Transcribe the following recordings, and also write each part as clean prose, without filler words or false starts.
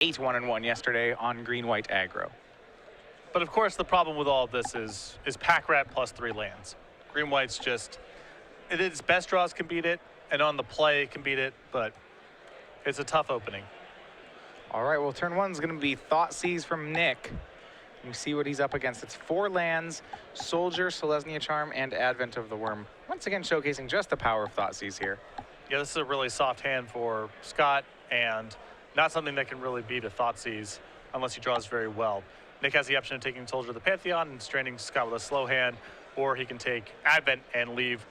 8-1-1 yesterday on green-white aggro. But of course, the problem with all of this is pack rat plus 3 lands. Green-white's just, its best draws can beat it, and on the play can beat it, but it's a tough opening. All right, well, turn 1's going to be Thoughtseize from Nick. You see what he's up against. It's 4 lands, Soldier, Selesnya Charm, and Advent of the Worm. Once again, showcasing just the power of Thoughtseize here. Yeah, this is a really soft hand for Scott, and not something that can really beat a Thoughtseize unless he draws very well. Nick has the option of taking Soldier of the Pantheon and straining Scott with a slow hand, or he can take Advent and leave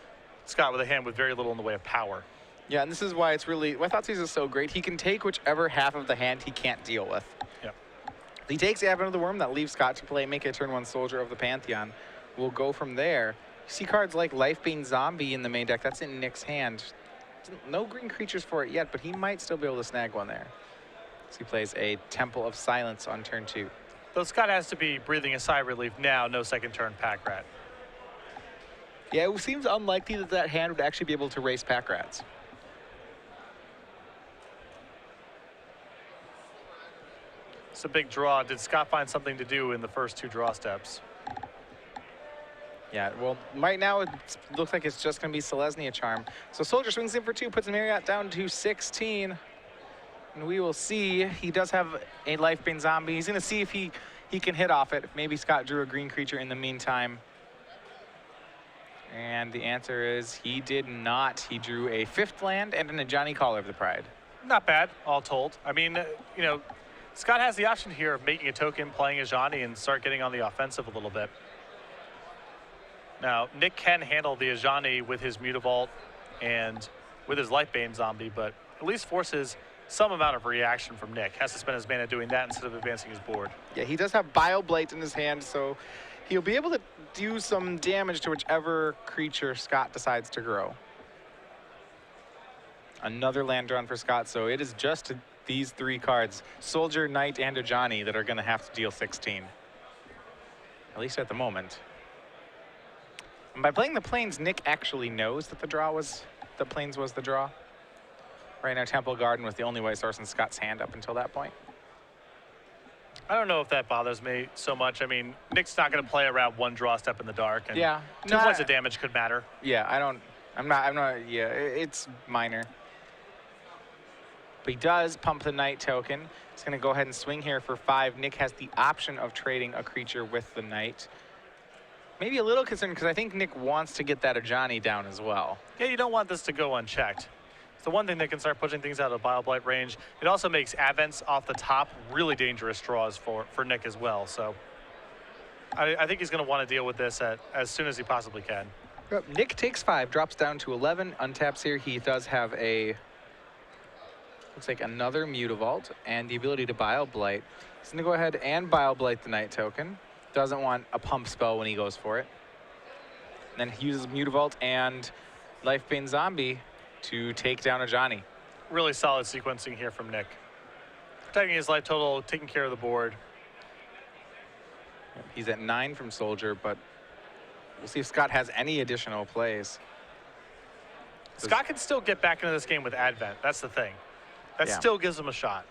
Scott with a hand with very little in the way of power. Yeah, and this is why it's really, why Thoughtseize is so great. He can take whichever half of the hand he can't deal with. Yep. He takes Advent of the Worm, that leaves Scott to play, make a turn 1 Soldier of the Pantheon. We'll go from there. You see cards like Lifebane Zombie in the main deck. That's in Nick's hand. No green creatures for it yet, but he might still be able to snag one there. So he plays a Temple of Silence on turn 2. Though Scott has to be breathing a sigh of relief now, no second turn pack rat. Yeah, it seems unlikely that that hand would actually be able to race pack rats. It's a big draw. Did Scott find something to do in the first 2 draw steps? Yeah, well, right now it looks like it's just going to be Selesnya Charm. So Soldier swings in for 2, puts Marriott down to 16. And we will see. He does have a Lifebane Zombie. He's going to see if he can hit off it. Maybe Scott drew a green creature in the meantime. And the answer is he did not. He drew a 5th land and an Ajani Caller of the Pride. Not bad, all told. I mean, you know, Scott has the option here of making a token, playing Ajani, and start getting on the offensive a little bit. Now, Nick can handle the Ajani with his Mutavault and with his Lifebane Zombie, but at least forces some amount of reaction from Nick. Has to spend his mana doing that instead of advancing his board. Yeah, he does have Bioblight in his hand, so he'll be able to do some damage to whichever creature Scott decides to grow. Another land drawn for Scott, so it is just these 3 cards, Soldier, Knight, and Ajani, that are going to have to deal 16. At least at the moment. And by playing the Plains, Nick actually knows that the Plains was the draw. Right now, Temple Garden was the only white source in Scott's hand up until that point. I don't know if that bothers me so much. I mean, Nick's not going to play around 1 draw step in the dark, and yeah, 2 points of damage could matter. Yeah, I'm not, yeah, it's minor. But he does pump the Knight token. He's going to go ahead and swing here for 5. Nick has the option of trading a creature with the Knight. Maybe a little concerned because I think Nick wants to get that Ajani down as well. Yeah, you don't want this to go unchecked. It's the one thing that can start pushing things out of Bioblight range. It also makes Advents off the top really dangerous draws for Nick as well. So I think he's going to want to deal with this as soon as he possibly can. Yep. Nick takes 5, drops down to 11, untaps here. He does have a, looks like another Mutavault and the ability to Bioblight. He's going to go ahead and Bioblight the Knight token. Doesn't want a pump spell when he goes for it. And then he uses Mutavault and Lifebane Zombie to take down Ajani. Really solid sequencing here from Nick. Protecting his life total, taking care of the board. He's at 9 from Soldier, but we'll see if Scott has any additional plays. Scott can still get back into this game with Advent. That's the thing. That still gives him a shot.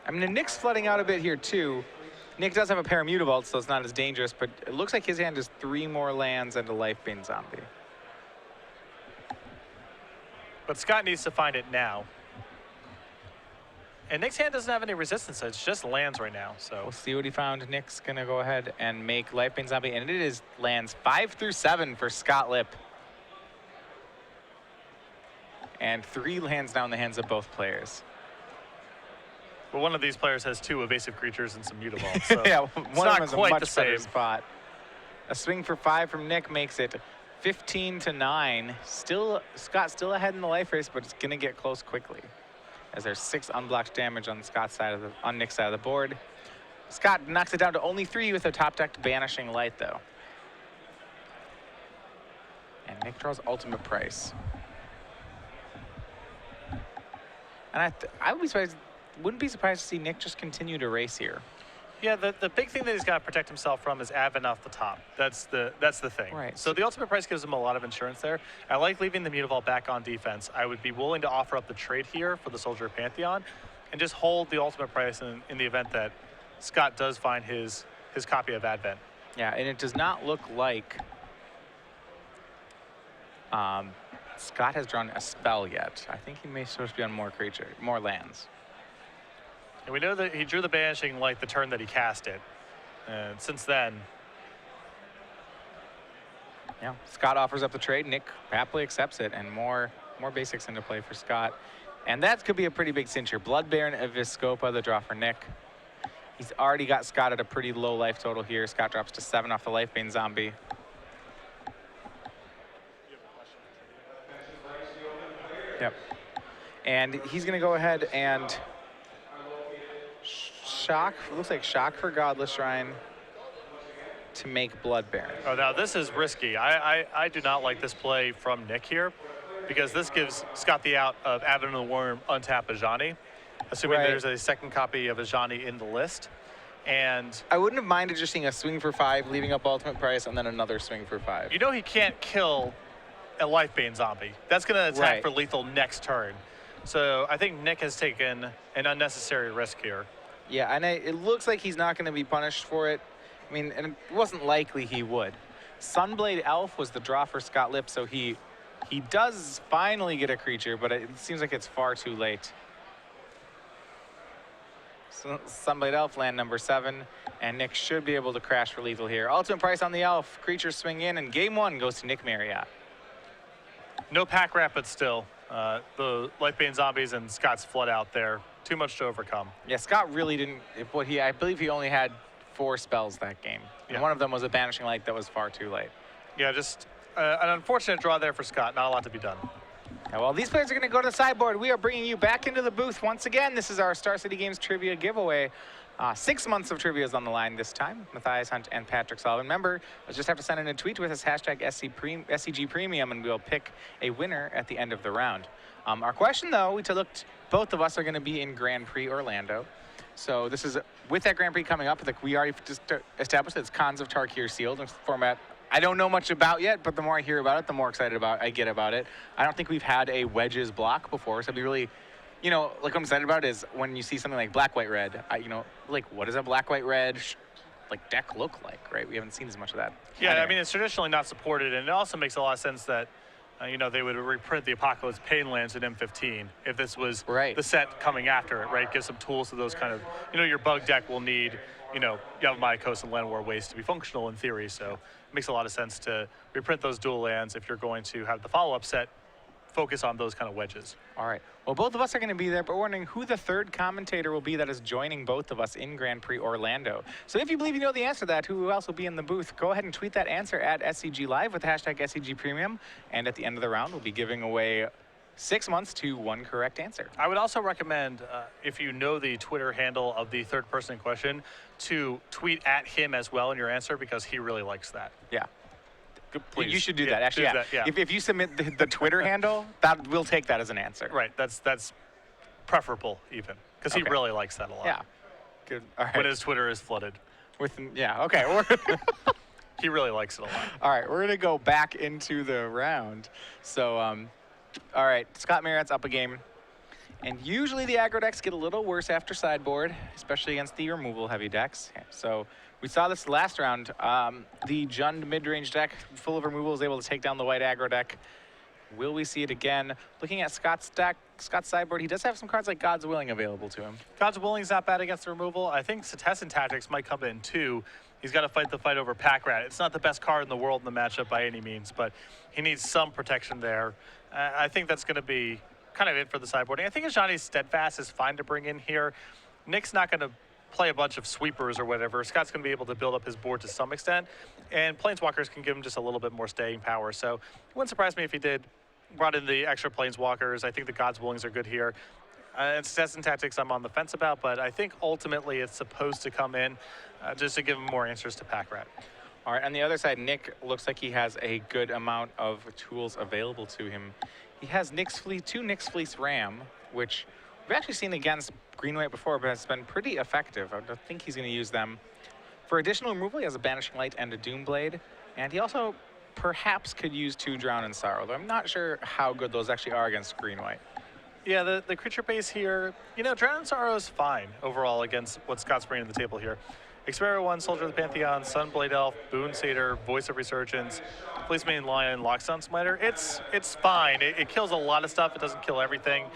I mean, Nick's flooding out a bit here, too. Nick does have a pair of Mutavaults, so it's not as dangerous, but it looks like his hand is 3 more lands and a Lifebane Zombie. But Scott needs to find it now. And Nick's hand doesn't have any resistance, so it's just lands right now. So we'll see what he found. Nick's going to go ahead and make Lifebane Zombie, and it is lands 5 through 7 for Scott Lipp. And 3 lands down the hands of both players. But one of these players has 2 evasive creatures and some Mutavaults. So yeah, one of them is a much the better same spot. A swing for 5 from Nick makes it 15-9. Still, Scott still ahead in the life race, but it's going to get close quickly, as there's 6 unblocked damage on Scott's side of on Nick's side of the board. Scott knocks it down to only 3 with a top decked Banishing Light, though. And Nick draws Ultimate Price. And I would be surprised. Wouldn't be surprised to see Nick just continue to race here. Yeah, the big thing that he's got to protect himself from is Advent off the top. That's the thing. Right. So the Ultimate Price gives him a lot of insurance there. I like leaving the Mutavault back on defense. I would be willing to offer up the trade here for the Soldier of Pantheon, and just hold the ultimate price in the event that Scott does find his copy of Advent. Yeah, and it does not look like Scott has drawn a spell yet. I think he may supposed to be on more lands. And we know that he drew the Banishing Light the turn that he cast it. And since then, yeah, Scott offers up the trade. Nick happily accepts it, and more basics into play for Scott. And that could be a pretty big cinch here. Blood Baron of Viscopa, the draw for Nick. He's already got Scott at a pretty low life total here. Scott drops to 7 off the Lifebane Zombie. Yep. And he's going to go ahead and shock. Looks like shock for Godless Shrine to make Blood Baron. Oh, now this is risky. I do not like this play from Nick here, because this gives Scott the out of Advent of the Worm, untap Ajani, assuming there's a second copy of Ajani in the list. And I wouldn't have minded just seeing a swing for 5, leaving up ultimate price, and then another swing for 5. you know he can't kill a Lifebane Zombie. That's going to attack for lethal next turn. So I think Nick has taken an unnecessary risk here. Yeah, and it looks like he's not going to be punished for it. I mean, and it wasn't likely he would. Sunblade Elf was the draw for Scott Lipp, so he does finally get a creature, but it seems like it's far too late. So Sunblade Elf, land number 7, and Nick should be able to crash for lethal here. Ultimate price on the Elf. Creatures swing in, and game 1 goes to Nick Marriott. No pack rat, but still. The Lifebane Zombies and Scott's flood out there. Too much to overcome. Yeah, Scott really didn't. I believe he only had 4 spells that game. And one of them was a Banishing Light that was far too late. Yeah, just an unfortunate draw there for Scott. Not a lot to be done. Yeah, well, these players are going to go to the sideboard. We are bringing you back into the booth once again. This is our Star City Games Trivia giveaway. 6 months of trivia is on the line this time. Matthias Hunt and Patrick Sullivan. Remember, you'll just have to send in a tweet with us, hashtag SCG Premium, and we'll pick a winner at the end of the round. Our question, though, both of us are going to be in Grand Prix Orlando. So this is, with that Grand Prix coming up, we already just established that it's Khans of Tarkir sealed, a format I don't know much about yet, but the more I hear about it, the more excited I get about it. I don't think we've had a wedges block before, so it'd be really, like what I'm excited about is when you see something like black, white, red, what does a black, white, red deck look like, right? We haven't seen as much of that. Yeah, anyway. I mean, it's traditionally not supported, and it also makes a lot of sense that, they would reprint the Apocalypse Painlands in M15 if this was the set coming after it, right? Give some tools to those kind of, your bug deck will need, Yavimaya Coast and Land War waste to be functional in theory, so it makes a lot of sense to reprint those dual lands if you're going to have the follow-up set focus on those kind of wedges. All right. Well, both of us are going to be there, but we're wondering who the third commentator will be that is joining both of us in Grand Prix Orlando. So if you believe you know the answer to that, who else will be in the booth, go ahead and tweet that answer at SCG Live with the hashtag SCG Premium. And at the end of the round, we'll be giving away 6 months to 1 correct answer. I would also recommend, if you know the Twitter handle of the third person in question, to tweet at him as well in your answer, because he really likes that. Yeah. Please. You should do that. Actually, If you submit the Twitter handle, we'll take that as an answer. Right. That's preferable even, because he really likes that a lot. Yeah. Good. All right. When his Twitter is flooded. Okay. He really likes it a lot. All right. We're gonna go back into the round. So, all right. Scott Marriott's up a game, and usually the aggro decks get a little worse after sideboard, especially against the removal heavy decks. So. We saw this last round. The Jund mid-range deck, full of removal, is able to take down the white aggro deck. Will we see it again? Looking at Scott's deck, Scott's sideboard, he does have some cards like God's Willing available to him. God's Willing is not bad against the removal. I think Cetizen Tactics might come in too. He's got to fight the fight over Pack Rat. It's not the best card in the world in the matchup by any means, but he needs some protection there. I think that's going to be kind of it for the sideboarding. I think Ajani's Steadfast is fine to bring in here. Nick's not going to play a bunch of sweepers or whatever. Scott's going to be able to build up his board to some extent, and Planeswalkers can give him just a little bit more staying power. So it wouldn't surprise me if he did brought in the extra Planeswalkers. I think the God's Willings are good here. And Cetizen Tactics I'm on the fence about, but I think ultimately it's supposed to come in just to give him more answers to Pack Rat. All right, on the other side, Nick looks like he has a good amount of tools available to him. He has two Nyx Fleece Ram, which we've actually seen against Green-White before, but it's been pretty effective. I don't think he's going to use them. For additional removal, he has a Banishing Light and a Doomblade, and he also perhaps could use 2 Drown in Sorrow, though I'm not sure how good those actually are against Green-White. Yeah, the creature base here, you know, Drown in Sorrow is fine overall against what Scott's bringing to the table here. Experimenter 1, Soldier of the Pantheon, Sunblade Elf, Boon Satyr, Voice of Resurgence, Policeman Lion, Lockstone Smiter. It's fine. It kills a lot of stuff. It doesn't kill everything.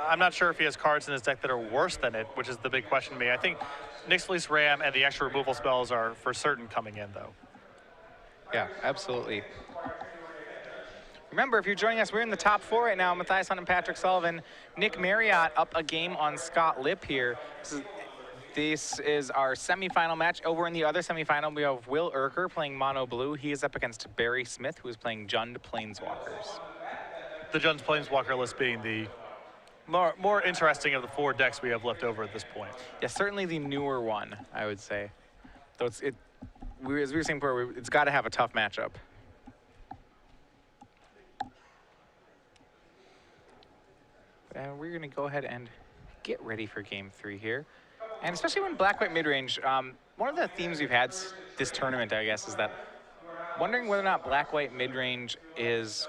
I'm not sure if he has cards in his deck that are worse than it, which is the big question to me. I think Nyx Fleece Ram and the extra removal spells are for certain coming in, though. Yeah, absolutely. Remember, if you're joining us, we're in the top 4 right now. Matthias Hunt and Patrick Sullivan. Nick Marriott up a game on Scott Lipp here. This is our semifinal match. Over in the other semifinal, we have Will Urker playing Mono Blue. He is up against Barry Smith, who is playing Jund Planeswalkers. The Jund Planeswalker list being the more interesting of the 4 decks we have left over at this point. Yeah, certainly the newer one, I would say. Though as we were saying before, it's got to have a tough matchup. And we're going to go ahead and get ready for game 3 here. And especially when black-white mid-range, one of the themes we've had this tournament, I guess, is that wondering whether or not black-white mid-range is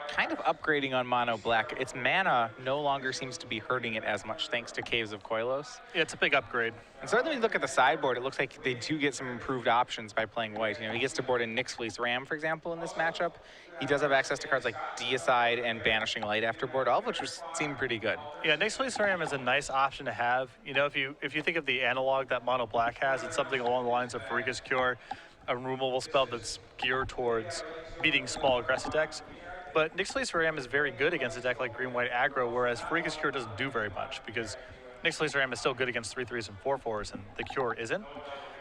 kind of upgrading on mono black. Its mana no longer seems to be hurting it as much thanks to Caves of Koilos. Yeah, it's a big upgrade. And certainly when you look at the sideboard, it looks like they do get some improved options by playing white. You know, he gets to board in Nyx Fleece Ram, for example, in this matchup. He does have access to cards like Deicide and Banishing Light after board, all of which seem pretty good. Yeah, Nyx Fleece Ram is a nice option to have. You know, if you think of the analog that mono black has, it's something along the lines of Farika's Cure, a removal spell that's geared towards beating small aggressive decks. But Nyx Fleece Ram is very good against a deck like green-white aggro, whereas Farika's Cure doesn't do very much because Nyx Fleece Ram is still good against 3/3s and 4/4s, and the Cure isn't.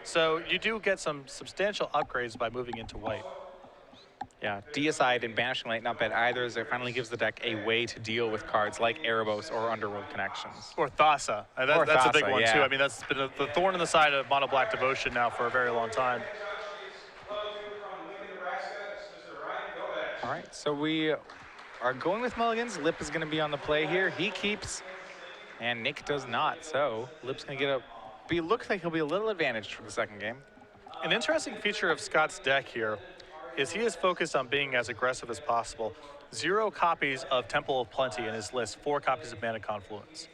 So you do get some substantial upgrades by moving into white. Yeah, Deicide and Banishing Light, not bad either, as it finally gives the deck a way to deal with cards like Erebos or Underworld Connections. Or Thassa. That's Thassa, a big one, yeah. too. I mean, that's been the thorn in the side of mono black devotion now for a very long time. All right, so we are going with mulligans. Lipp is going to be on the play here. He keeps, and Nick does not. So Lipp's going to get looks like he'll be a little advantaged for the second game. An interesting feature of Scott's deck here is he is focused on being as aggressive as possible. 0 copies of Temple of Plenty in his list, 4 copies of Mana Confluence.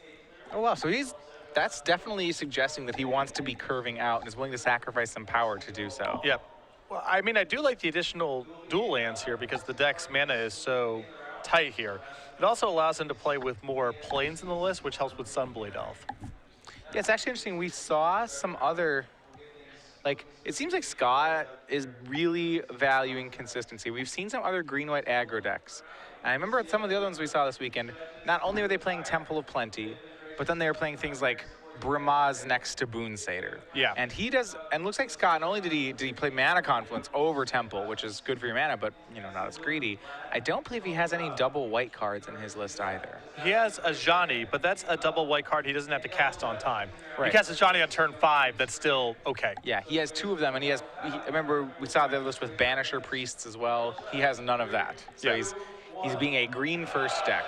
Oh, wow. So that's definitely suggesting that he wants to be curving out and is willing to sacrifice some power to do so. Yep. Well, I mean, I do like the additional dual lands here because the deck's mana is so tight here. It also allows him to play with more planes in the list, which helps with Sunblade Elf. Yeah, it's actually interesting. We saw some other, it seems like Scott is really valuing consistency. We've seen some other green-white aggro decks. And I remember some of the other ones we saw this weekend, not only were they playing Temple of Plenty, but then they were playing things like Brimaz next to Boon Satyr. Yeah. And looks like Scott, not only did he play Mana Confluence over Temple, which is good for your mana, but, you know, not as greedy. I don't believe he has any double white cards in his list either. He has a Ajani, but that's a double white card he doesn't have to cast on time. Right. He casts Ajani on turn 5, that's still okay. Yeah, he has 2 of them, and I remember we saw the list with Banisher Priests as well. He has none of that. So Yeah. he's being a green first deck.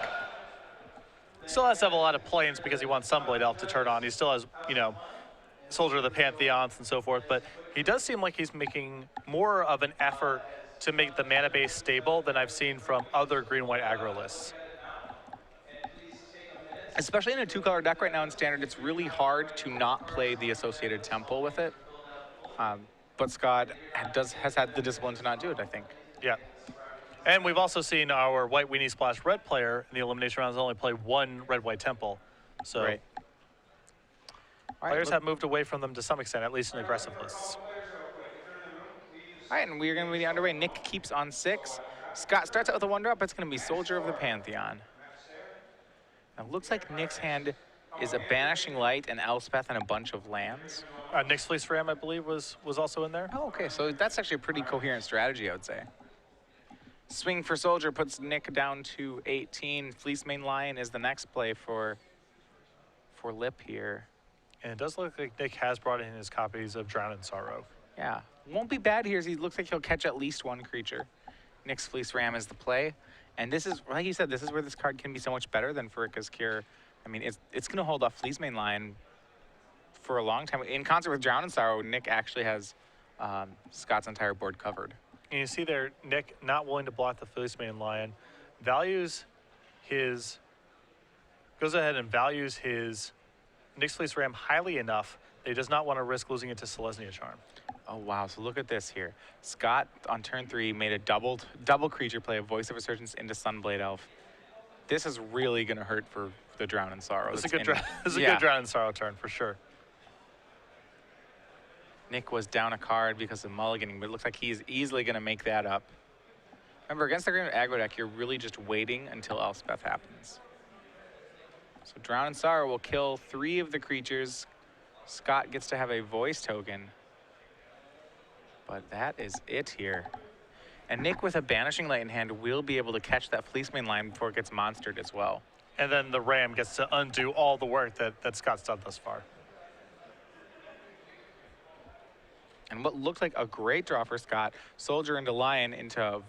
Still has to have a lot of planes because he wants Sunblade Elf to turn on. He still has, you know, Soldier of the Pantheons and so forth, but he does seem like he's making more of an effort to make the mana base stable than I've seen from other green-white aggro lists. Especially in a 2-color deck right now in Standard, it's really hard to not play the associated Temple with it. But Scott has had the discipline to not do it, I think. Yeah. And we've also seen our white Weenie Splash red player in the elimination rounds only play 1 red-white Temple. So Right. players have moved away from them to some extent, at least in aggressive lists. All right, and we're going to be underway. Nick keeps on 6. Scott starts out with a 1-drop. It's going to be Soldier of the Pantheon. Now, it looks like Nick's hand is a Banishing Light, and Elspeth, and a bunch of lands. Nyx Fleece Ram, I believe, was also in there. Oh, okay, so that's actually a pretty coherent strategy, I would say. Swing for Soldier puts Nick down to 18. Fleece Mane Lion is the next play for Lipp here. And it does look like Nick has brought in his copies of Drown in Sorrow. Yeah, won't be bad here. He looks like he'll catch at least 1 creature. Nyx Fleece Ram is the play. And this is, like you said, this is where this card can be so much better than Farika's Cure. I mean, it's going to hold off Fleece Mane Lion for a long time. In concert with Drown in Sorrow, Nick actually has Scott's entire board covered. And you see there, Nick, not willing to block the Fleece Mane Lion, values his goes ahead and values his Nyx Fleece Ram highly enough that he does not want to risk losing it to Selesnya Charm. Oh, wow. So look at this here. Scott, on turn 3, made a double creature play of Voice of Resurgence into Sunblade Elf. This is really going to hurt for the Drown in Sorrow. This is a good good Drown in Sorrow turn, for sure. Nick was down a card because of mulliganing, but it looks like he's easily going to make that up. Remember, against the Grand Aggro deck, you're really just waiting until Elspeth happens. So Drown in Sorrow will kill 3 of the creatures. Scott gets to have a voice token. But that is it here. And Nick, with a Banishing Light in hand, will be able to catch that Fleecemane line before it gets monstered as well. And then the Ram gets to undo all the work that Scott's done thus far. And what looked like a great draw for Scott, Soldier into Lion into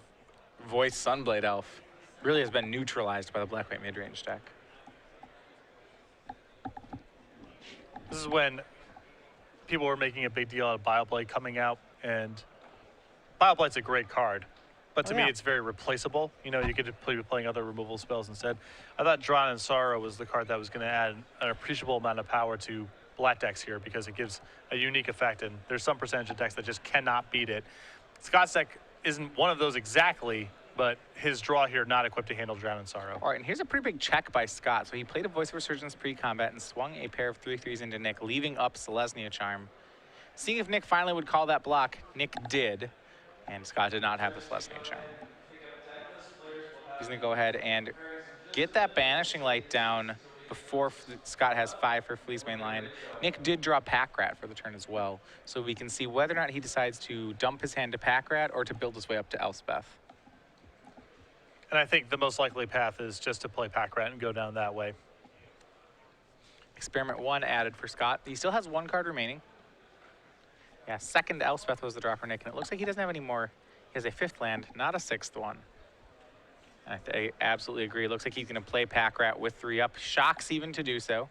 Voice Sunblade Elf, really has been neutralized by the Black-White mid-range deck. This is when people were making a big deal out of Bioblade coming out, and Bioblade's a great card, but to me it's very replaceable. You know, you could be playing other removal spells instead. I thought Drown in Sorrow was the card that was going to add an appreciable amount of power to black decks here because it gives a unique effect, and there's some percentage of decks that just cannot beat it. Scott's deck isn't one of those exactly, but his draw here not equipped to handle Drown in Sorrow. All right, and here's a pretty big check by Scott. So he played a Voice of Resurgence pre-combat and swung a pair of 3/3s into Nick, leaving up Selesnya Charm. Seeing if Nick finally would call that block, Nick did, and Scott did not have the Selesnya Charm. He's going to go ahead and get that Banishing Light down before Scott has 5 for Fleecemane Lion. Nick did draw Pack Rat for the turn as well, so we can see whether or not he decides to dump his hand to Pack Rat or to build his way up to Elspeth. And I think the most likely path is just to play Pack Rat and go down that way. Experiment 1 added for Scott. He still has 1 card remaining. Yeah, second Elspeth was the draw for Nick, and it looks like he doesn't have any more. He has a 5th land, not a 6th one. And I absolutely agree. It looks like he's going to play Pack Rat with 3 up. Shocks even to do so.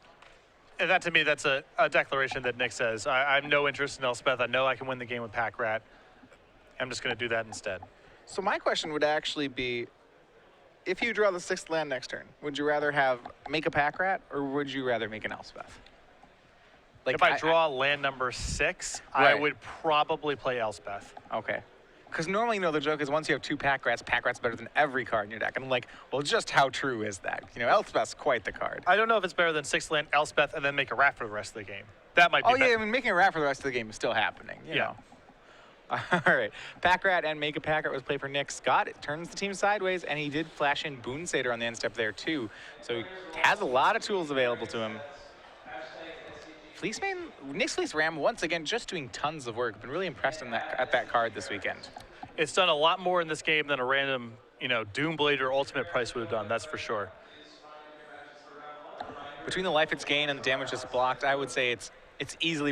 And that, to me, that's a declaration that Nick says, I have no interest in Elspeth. I know I can win the game with Pack Rat. I'm just going to do that instead. So my question would actually be, if you draw the 6th land next turn, would you rather make a Pack Rat, or would you rather make an Elspeth? Like, if I draw land number 6, right, I would probably play Elspeth. Okay. Because normally, you know, the joke is once you have 2 Pack Rat's better than every card in your deck. And I'm like, well, just how true is that? You know, Elspeth's quite the card. I don't know if it's better than 6 land Elspeth and then make a rat for the rest of the game. That might be better. Yeah, I mean, making a rat for the rest of the game is still happening, you know. All right, Pack Rat and Make a Pack Rat was played for Nick. Scott, it turns the team sideways, and he did flash in Boon Satyr on the end step there, too. So he has a lot of tools available to him. Fleecemane, Nick's Fleece Ram, once again, just doing tons of work. Been really impressed at that card this weekend. It's done a lot more in this game than a random, you know, Doomblade or Ultimate Price would have done, that's for sure. Between the life it's gained and the damage it's blocked, I would say it's easily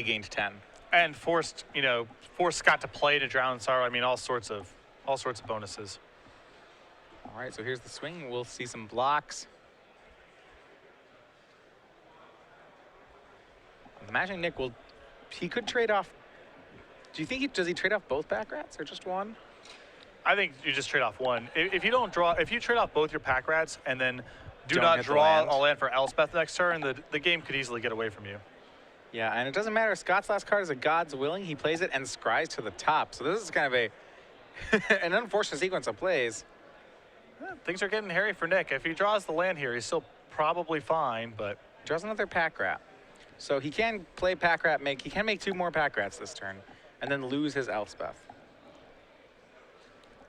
gained 10. And forced Scott to play to Drown in Sorrow. I mean, all sorts of bonuses. All right, so here's the swing. We'll see some blocks. I'm imagining Nick he could trade off. Do you think does he trade off both Pack Rats or just one? I think you just trade off one. If you trade off both your Pack Rats and then Don't not hit the draw land. a land for Elspeth next turn, the game could easily get away from you. Yeah, and it doesn't matter. Scott's last card is a God's Willing. He plays it and scries to the top. So this is kind of an unfortunate sequence of plays. Things are getting hairy for Nick. If he draws the land here, he's still probably fine, but Draws another Pack Rat. So he can play Pack Rat, he can make 2 more Pack Rats this turn, and then lose his Elspeth.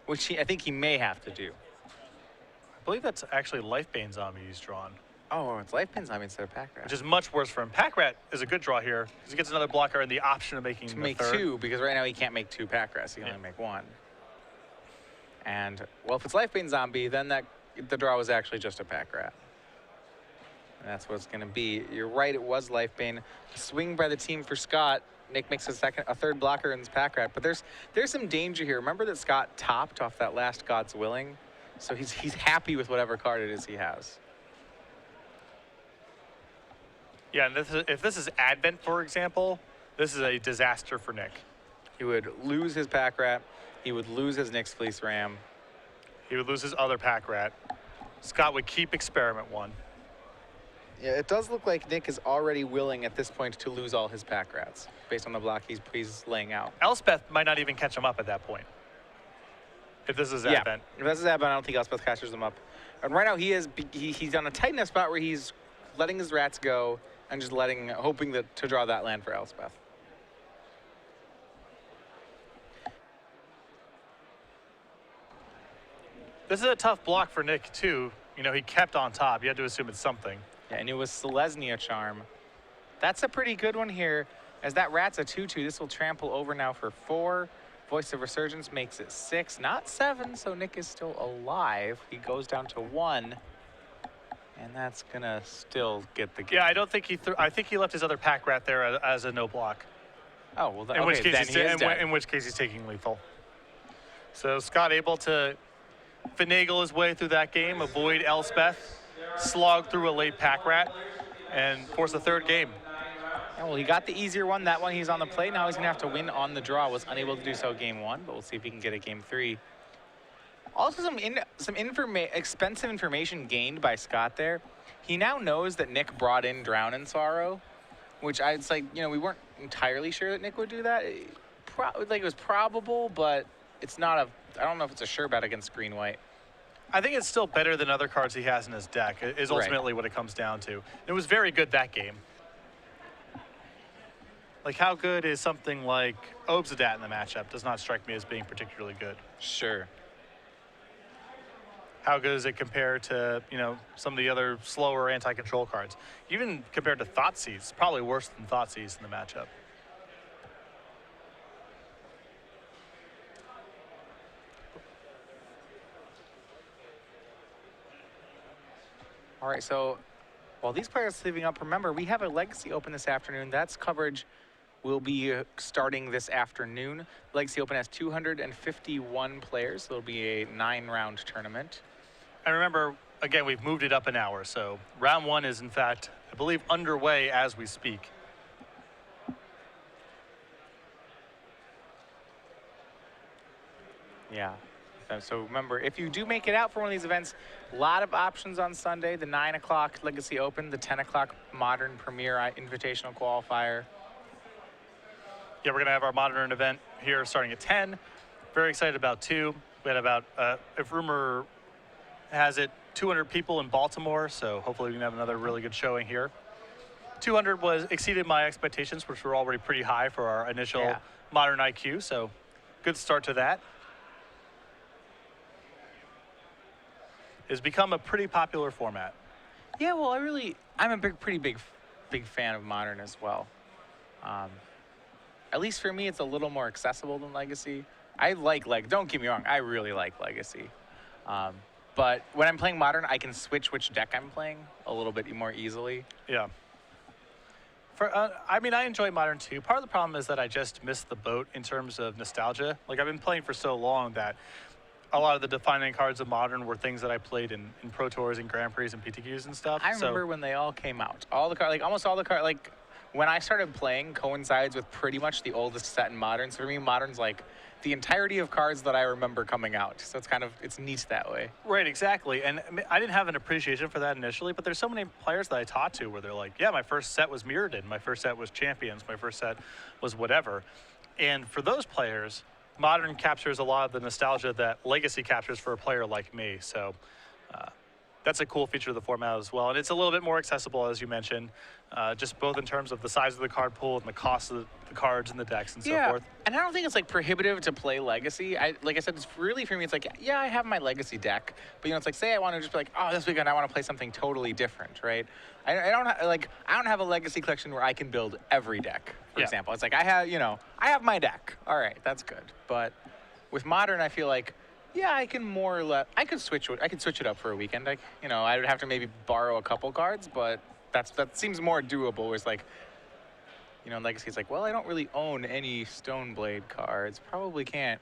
Which I think he may have to do. I believe that's actually Lifebane Zombie he's drawn. Oh, it's Lifebane Zombie instead of Pack Rat. Which is much worse for him. Pack Rat is a good draw here because he gets another blocker and the option of making To the make third. 2, because right now he can't make 2 Pack Rats. He can only make 1. And, well, if it's Lifebane Zombie, then the draw was actually just a Pack Rat. And that's what it's going to be. You're right, it was Lifebane. Swing by the team for Scott. Nick makes a 3rd blocker in his Pack Rat. But there's some danger here. Remember that Scott topped off that last God's Willing? So he's happy with whatever card it is he has. Yeah, and if this is Advent, for example, this is a disaster for Nick. He would lose his Pack Rat. He would lose his Nick's Fleece Ram. He would lose his other Pack Rat. Scott would keep Experiment 1. Yeah, it does look like Nick is already willing at this point to lose all his pack rats based on the block he's laying out. Elspeth might not even catch him up at that point. If this is Advent. If this is Advent, I don't think Elspeth catches him up. And right now he's on a tight enough spot where he's letting his rats go and just hoping to draw that land for Elspeth. This is a tough block for Nick too. You know, he kept on top. You had to assume it's something. Yeah, and it was Selesnya Charm. That's a pretty good one here. As that rat's a 2/2, this will trample over now for 4. Voice of Resurgence makes it 6, not 7, so Nick is still alive. He goes down to 1, and that's gonna still get the game. Yeah, I don't think I think he left his other pack rat there as a no block. Oh, well, In which case he's taking lethal. So Scott able to finagle his way through that game, avoid Elspeth, slog through a late pack rat, and force a third game. Yeah, well, he got the easier one. That one he's on the play. Now he's going to have to win on the draw. Was unable to do so game 1, but we'll see if he can get a game 3. Also, some expensive information gained by Scott there. He now knows that Nick brought in Drown in Sorrow, which it's like, you know, we weren't entirely sure that Nick would do that. It was probable, but it's not I don't know if it's a sure bet against green-white. I think it's still better than other cards he has in his deck, is ultimately what it comes down to. It was very good that game. Like, how good is something like Obsidat in the matchup? Does not strike me as being particularly good. Sure. How good does it compare to, you know, some of the other slower anti-control cards? Even compared to Thoughtseize, probably worse than Thoughtseize in the matchup. All right, so while these players are sleeping up, remember, we have a Legacy Open this afternoon. That's coverage will be starting this afternoon. Legacy Open has 251 players, so it'll be a 9-round tournament. And remember, again, we've moved it up an hour, so round 1 is, in fact, I believe, underway as we speak. Yeah. So remember, if you do make it out for one of these events, a lot of options on Sunday. The 9 o'clock Legacy Open, the 10 o'clock Modern Premier Invitational Qualifier. Yeah, we're going to have our Modern event here starting at 10. Very excited about 2. We had about, if rumor has it, 200 people in Baltimore, so hopefully we can have another really good showing here. 200 exceeded my expectations, which were already pretty high for our initial Modern IQ, so good start to that. It's become a pretty popular format. Yeah, well, I'm a pretty big fan of Modern as well. At least for me, it's a little more accessible than Legacy. Don't get me wrong, I really like Legacy. But when I'm playing Modern, I can switch which deck I'm playing a little bit more easily. Yeah. I mean, I enjoy Modern too. Part of the problem is that I just missed the boat in terms of nostalgia. Like, I've been playing for so long that a lot of the defining cards of Modern were things that I played in Pro Tours and Grand Prix and PTQs and stuff. I remember when they all came out. All the cards, almost all the cards, when I started playing coincides with pretty much the oldest set in Modern. So for me, Modern's like the entirety of cards that I remember coming out. So it's neat that way. Right, exactly. And I didn't have an appreciation for that initially, but there's so many players that I taught to where they're like, yeah, my first set was Mirrodin, my first set was Champions, my first set was whatever. And for those players, Modern captures a lot of the nostalgia that Legacy captures for a player like me. So that's a cool feature of the format as well. And it's a little bit more accessible, as you mentioned, just both in terms of the size of the card pool and the cost of the cards and the decks and so forth. And I don't think it's prohibitive to play Legacy. Like I said, it's really, for me, it's yeah, I have my Legacy deck, but it's say I want to just be this weekend I want to play something totally different, right? I don't have a Legacy collection where I can build every deck, for example. It's I have my deck. All right, that's good. But with Modern, I feel yeah, I can more or less, I could switch it up for a weekend. I would have to maybe borrow a couple cards, but that seems more doable. Where it's in Legacy, it's well, I don't really own any Stoneblade cards. Probably can't,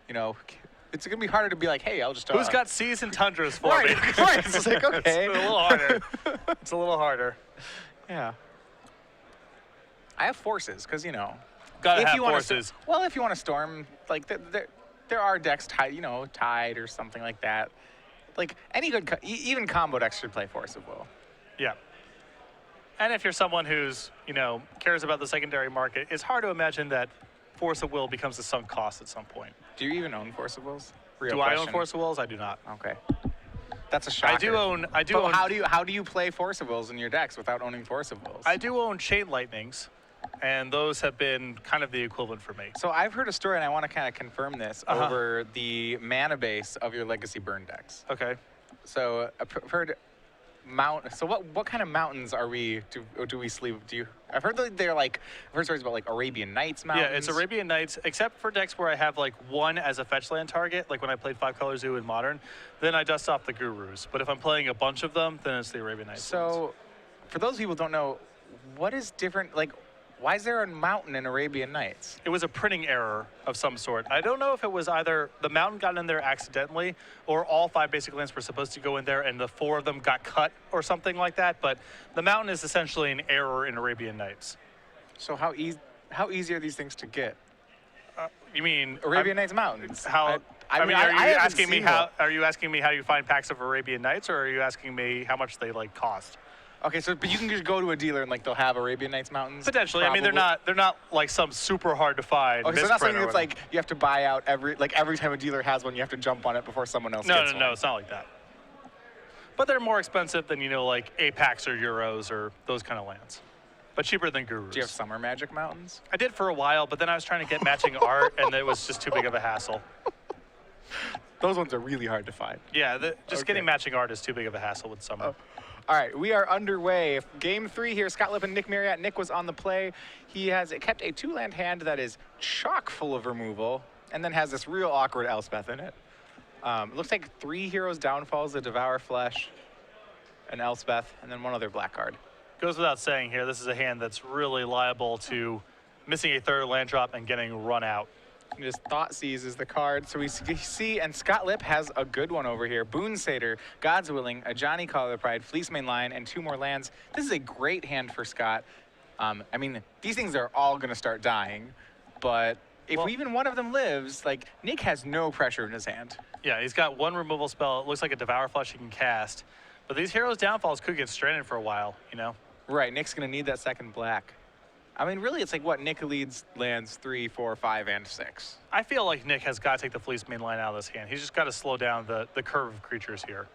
it's gonna be harder to be hey, I'll just. Who's got Seas and Tundras for me? Right. It's okay. It's a little harder. It's a little harder. Yeah. I have forces, because Gotta have forces. If you want to storm, there are decks tied or something like that. Any good, even combo decks should play Force of Will. Yeah. And if you're someone who's, cares about the secondary market, it's hard to imagine that Force of Will becomes a sunk cost at some point. Do you even own Force of Wills? Do I own Force of Wills? I do not. Okay. That's a shocker. I do own. But how do you play Force of Wills in your decks without owning Force of Wills? I do own Chain Lightnings, and those have been kind of the equivalent for me. So I've heard a story, and I want to kind of confirm this over the mana base of your Legacy Burn decks. Okay. So I've heard So what kind of mountains are we? Do we sleep? I've heard that I've heard stories about like Arabian Nights mountains. Yeah, it's Arabian Nights, except for decks where I have like one as a fetch land target, like when I played 5-Color Zoo in Modern. Then I dust off the Gurus. But if I'm playing a bunch of them, then it's the Arabian Nights. So, for those people who don't know, what is different? Like, why is there a mountain in Arabian Nights? It was a printing error of some sort. I don't know if it was either the mountain got in there accidentally or all 5 basic lands were supposed to go in there and the 4 of them got cut or something like that. But the mountain is essentially an error in Arabian Nights. So how easy are these things to get? You mean Arabian Nights mountains? How? Are you asking me how you find packs of Arabian Nights, or are you asking me how much they cost? Okay, but you can just go to a dealer and they'll have Arabian Nights mountains. Potentially, probably. I mean they're not like some super hard to find. Okay, so not something that's like you have to buy out every time a dealer has one, you have to jump on it before someone else gets one. No, it's not like that. But they're more expensive than like Apex or Euros or those kind of lands, but cheaper than Gurus. Do you have Summer Magic mountains? I did for a while, but then I was trying to get matching art, and it was just too big of a hassle. Those ones are really hard to find. Yeah, getting matching art is too big of a hassle with Summer. All right, we are underway. Game 3 here, Scott Lipp and Nick Marriott. Nick was on the play. He has kept a 2-land hand that is chock full of removal and then has this real awkward Elspeth in it. It looks like 3 Heroes Downfalls, a Devour Flesh, an Elspeth, and then 1 other black card. Goes without saying here, this is a hand that's really liable to missing a 3rd land drop and getting run out. Just Thoughtseize is the card. So we see, and Scott Lipp has a good one over here. Boon Satyr, God's Willing, a Johnny Collar Pride, Fleece Main Lion, and 2 more lands. This is a great hand for Scott. I mean, these things are all going to start dying, but if even one of them lives, like, Nick has no pressure in his hand. Yeah, he's got 1 removal spell. It looks like a Devour Flesh he can cast. But these Heroes Downfalls could get stranded for a while, Right, Nick's going to need that second black. I mean, really, it's like what Nick leads lands 3, 4, 5, and 6. I feel like Nick has got to take the Fleece Main Line out of this hand. He's just got to slow down the curve of creatures here.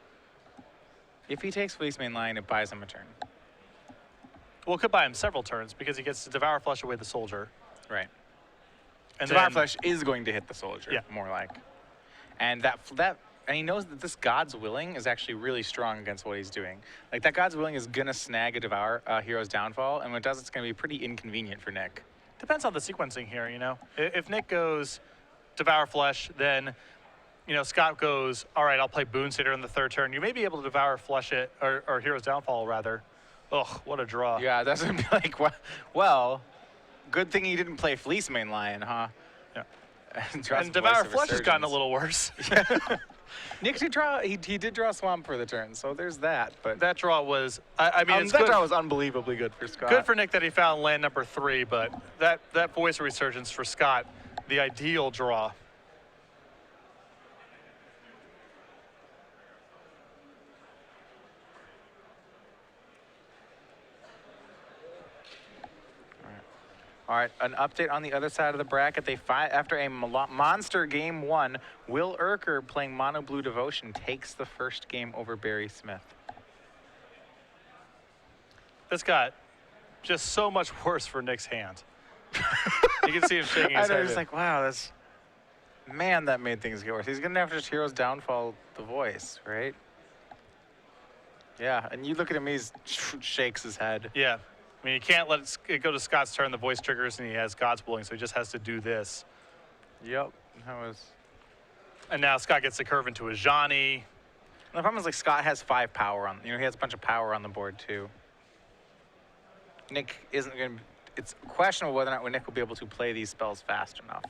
If he takes Fleece Main Line, it buys him a turn. Well, it could buy him several turns because he gets to Devour Flesh away the Soldier. Right. And Devour Flesh is going to hit the Soldier, yeah. more like. And and he knows that this God's Willing is actually really strong against what he's doing. Like, that God's Willing is going to snag a Devour Hero's Downfall, and when it does, it's going to be pretty inconvenient for Nick. Depends on the sequencing here, If Nick goes Devour Flesh, then, Scott goes, all right, I'll play Boon Satyr in the 3rd turn. You may be able to Devour Flesh it, or Hero's Downfall, rather. Ugh, what a draw. Yeah, that's going to be like, well, good thing he didn't play Fleece Main Lion, huh? Yeah. And Devour Flesh has gotten a little worse. Nick did draw. He did draw Swamp for the turn, so there's that. But that draw was. I mean, that draw was unbelievably good for Scott. Good for Nick that he found land number 3, but that Voice of Resurgence for Scott, the ideal draw. All right, an update on the other side of the bracket. After a monster game 1, Will Urker, playing Mono Blue Devotion, takes the first game over Barry Smith. This got just so much worse for Nick's hand. You can see him shaking his head. I was like, wow, man, that made things get worse. He's gonna have to just Heroes Downfall the Voice, right? Yeah, and you look at him, he shakes his head. Yeah. I mean, you can't let it go to Scott's turn. The voice triggers, and he has God's Willing, so he just has to do this. Yep, that was. And now Scott gets the curve into a Johnny. The problem is, like, Scott has 5 power on. He has a bunch of power on the board too. Nick isn't going to. It's questionable whether or not Nick will be able to play these spells fast enough.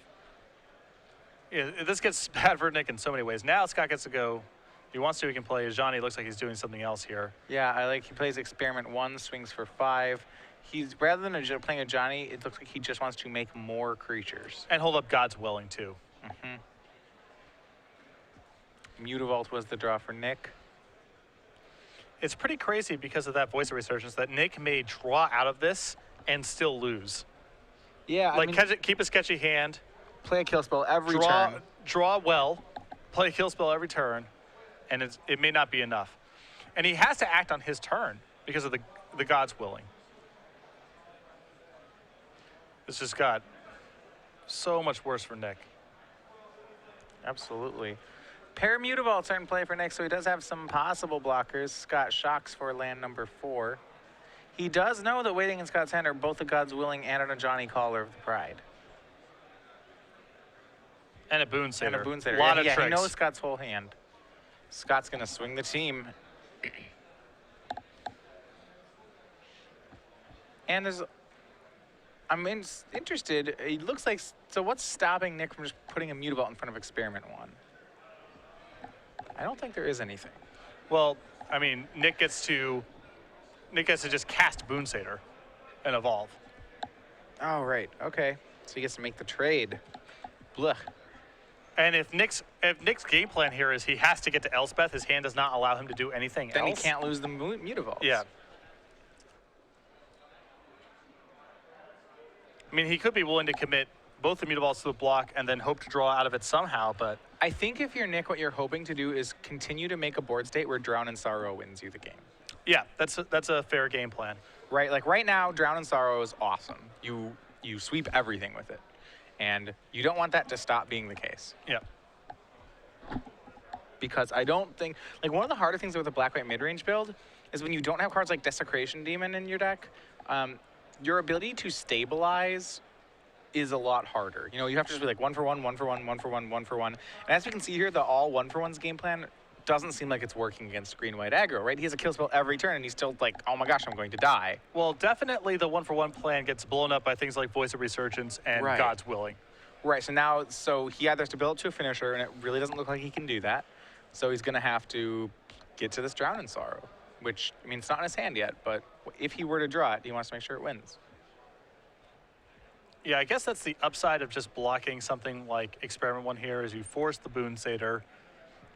Yeah, this gets bad for Nick in so many ways. Now Scott gets to go. If he wants to, he can play a Johnny. Looks like he's doing something else here. Yeah, he plays Experiment 1, swings for 5. Rather than playing a Johnny, it looks like he just wants to make more creatures. And hold up God's Willing, too. Mutavault was the draw for Nick. it's pretty crazy because of that voice of resurgence that Nick may draw out of this and still lose. Yeah, Like, keep a sketchy hand, play a kill spell every draw, turn. draw well, play a kill spell every turn, and it may not be enough. And he has to act on his turn because of the gods willing. This just got so much worse for Nick. Absolutely. Pair Mutavaults are in play for Nick, so he does have some possible blockers. Scott shocks for land number 4. He does know that waiting in Scott's hand are both the Gods Willing and an Ajani Caller of the Pride. And a Boon Satyr. And a Boon Satyr. A lot of He tricks. knows Scott's whole hand. Scott's going to swing the team. And I'm interested. It looks like, so what's stopping Nick from just putting a Mutavault in front of Experiment 1? I don't think there is anything. Well, I mean, Nick gets to just cast Boon Satyr and evolve. Oh, right. Okay. So he gets to make the trade. Blech. And if Nick's game plan here is he has to get to Elspeth, his hand does not allow him to do anything Then else. he can't lose the Mutavaults. Yeah. I mean, he could be willing to commit both the Mutavaults to the block and then hope to draw out of it somehow, but... I think if you're Nick, what you're hoping to do is continue to make a board state where Drown in Sorrow wins you the game. Yeah, that's a fair game plan. Right, like right now, Drown in Sorrow is awesome. You sweep everything with it. And you don't want that to stop being the case. Yeah. Because I don't think, like one of the harder things with a black-white mid-range build is when you don't have cards like Desecration Demon in your deck, your ability to stabilize is a lot harder. You know, you have to just be like 1 for 1, 1 for 1, 1 for 1, 1 for 1. And as we can see here, the all 1 for 1's game plan doesn't seem like it's working against green-white aggro, right? He has a kill spell every turn, and he's still like, oh my gosh, I'm going to die. Well, definitely the 1 for 1 plan gets blown up by things like Voice of Resurgence and Right. God's Willing. Right, so he either has to build it to a finisher, and it really doesn't look like he can do that. So he's going to have to get to this Drown in Sorrow, which, I mean, it's not in his hand yet, but if he were to draw it, he wants to make sure it wins. Yeah, I guess that's the upside of just blocking something like Experiment 1 here is you force the Boon Satyr,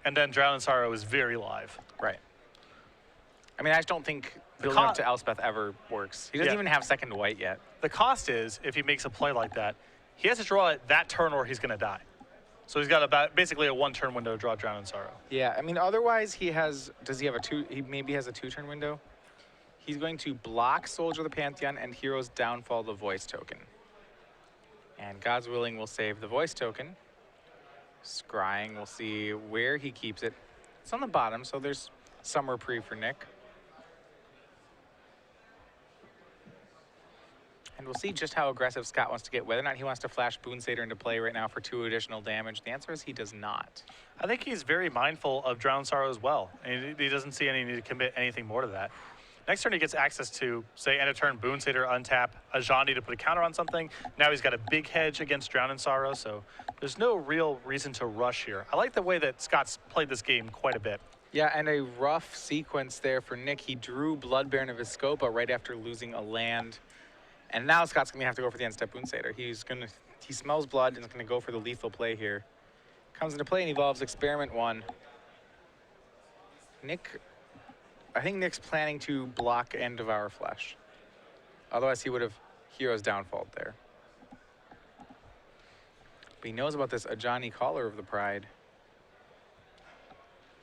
and then Drown in Sorrow is very live. Right. I mean, I just don't think building up to Elspeth ever works. He doesn't even have second white yet. The cost is, if he makes a play like that, he has to draw it that turn or he's going to die. So he's got about basically a 1-turn window to draw Drown in Sorrow. Yeah, I mean, otherwise he has, does he have he maybe has a 2-turn window? He's going to block Soldier of the Pantheon and Hero's Downfall the Voice token. And God's Willing will save the Voice token. Scrying, we'll see where he keeps it. It's on the bottom, so there's some reprieve for Nick. And we'll see just how aggressive Scott wants to get, whether or not he wants to flash Boon Satyr into play right now for 2 additional damage. The answer is he does not. I think he's very mindful of Drown in Sorrow as well. And he doesn't see any need to commit anything more to that. Next turn, he gets access to, say, end of turn, Boon Satyr, untap, Ajani to put a counter on something. Now he's got a big hedge against Drown in Sorrow, so there's no real reason to rush here. I like the way that Scott's played this game quite a bit. Yeah, and a rough sequence there for Nick. He drew Blood Baron of Viscopa right after losing a land. And now Scott's going to have to go for the end-step Boon Satyr. He smells blood and is going to go for the lethal play here. Comes into play and evolves Experiment 1. I think Nick's planning to block and devour flesh. Otherwise, he would have Hero's Downfall there. But he knows about this Ajani Caller of the Pride.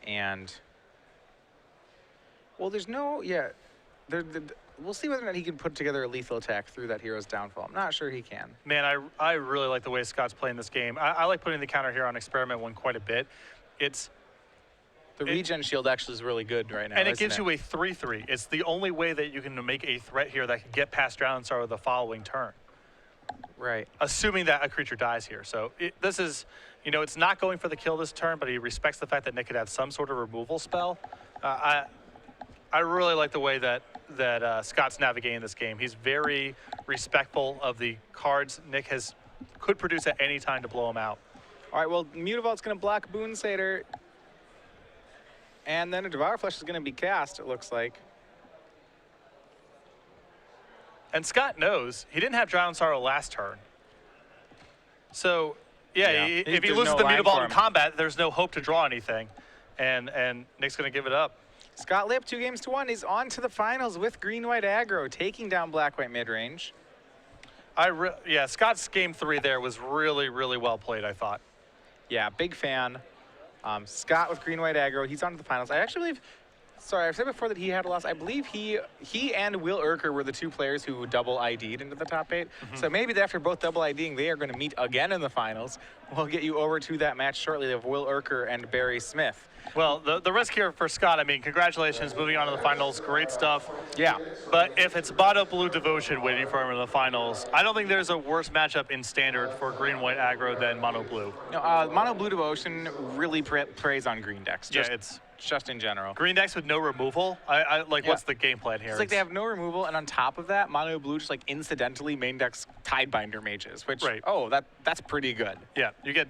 And, well, there's no, yeah. We'll see whether or not he can put together a lethal attack through that Hero's Downfall. I'm not sure he can. Man, I really like the way Scott's playing this game. I like putting the counter here on Experiment 1 quite a bit. The regen shield actually is really good right now, and it gives you a 3/3. It's the only way that you can make a threat here that can get past Drown in Sorrow the following turn. Right. Assuming that a creature dies here. So this is, you know, it's not going for the kill this turn, but he respects the fact that Nick could have some sort of removal spell. I really like the way that Scott's navigating this game. He's very respectful of the cards Nick could produce at any time to blow him out. All right, well, Mutavault's going to block Boon Satyr. And then a Devour Flesh is going to be cast, it looks like. And Scott knows he didn't have Drown in Sorrow last turn. So, yeah. If he loses the Mutavault in combat, there's no hope to draw anything. And Nick's going to give it up. Scott Lipp, 2-1, is on to the finals with green-white aggro, taking down black-white mid-range. Yeah, Scott's game 3 there was really, really well played, I thought. Yeah, big fan. Scott with green-white aggro, he's on to the finals. I actually believe, sorry, I've said before that he had a loss. I believe he and Will Urker were the 2 players who double ID'd into the top 8. So maybe after both double IDing, they are going to meet again in the finals. We'll get you over to that match shortly of Will Urker and Barry Smith. Well, the risk here for Scott, I mean, congratulations, moving on to the finals, great stuff. Yeah. But if it's Mono Blue Devotion waiting for him in the finals, I don't think there's a worse matchup in Standard for green-white aggro than Mono Blue. No, Mono Blue Devotion really preys on green decks. Yeah, it's just in general. green decks with no removal. What's the game plan here? It's like they have no removal, and on top of that, Mono Blue just like incidentally main decks Tidebinder mages, which Right. that's pretty good. Yeah, you get